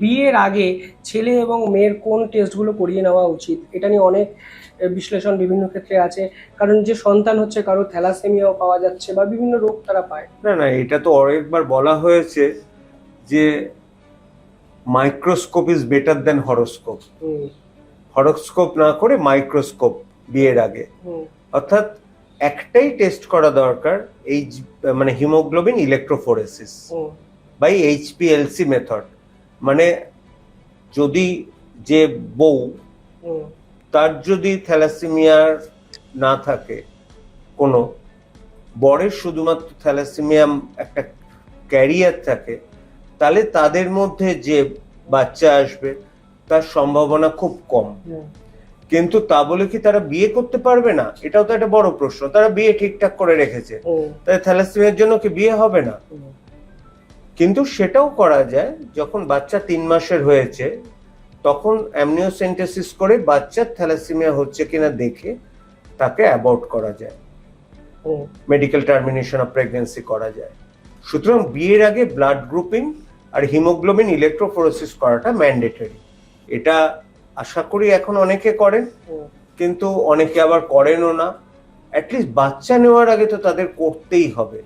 বিয়ের আগে ছেলে এবং মেয়ের কোন টেস্টগুলো করিয়ে নেওয়া উচিত, এটা নিয়ে অনেক বিশ্লেষণ বিভিন্ন ক্ষেত্রে আছে। কারণ যে সন্তান হচ্ছে, কারো থ্যালাসেমিয়াও পাওয়া যাচ্ছে বা বিভিন্ন রোগ তারা পায়। না না, এটা তো অনেকবার বলা হয়েছে যে microscope is better then horoscope. Hmm. Horoscope না করে মাইক্রোস্কোপ বিয়ের আগে। হুম। অর্থাৎ একটাই টেস্ট করা দরকার, এই মানে হিমোগ্লোবিন ইলেকট্রোফোরেসিস হুম। By HPLC method. মানে যদি যে বউ, হুম। তার যদি থ্যালাসেমিয়ার না থাকে, কোনো বরের শুধুমাত্র থ্যালাসেমিয়া একটা ক্যারিয়ার থাকে, তাহলে তাদের মধ্যে যে বাচ্চা আসবে তার সম্ভাবনা খুব কম। হুম। কিন্তু তা বলে কি তারা বিয়ে করতে পারবে না? এটাও তো একটা বড় প্রশ্ন। তারা বিয়ে ঠিকঠাক করে রেখেছে, হুম। তাই থ্যালাসেমিয়ার জন্য কি বিয়ে হবে না? হুম। কিন্তু সেটাও করা যায়, যখন বাচ্চা 3 মাসের হয়েছে তখন অ্যামনিওসেন্টেসিস করে বাচ্চার থ্যালাসেমিয়া হচ্ছে কিনা দেখে তাকে অ্যাবর্ট করা যায়, হুম। মেডিকেল টার্মিনেশন অফ প্রেগন্যান্সি করা যায়। সুতরাং বিয়ের আগে ব্লাড গ্রুপিং আর হিমোগ্লোবিন ইলেকট্রোফোরেসিস করাটা ম্যান্ডেটরি। এটা আশা করি এখন অনেকে করেন, হুম। কিন্তু অনেকে আবার করেনও না। অ্যাটলিস্ট বাচ্চা নেওয়ার আগে তো তাদের করতেই হবে।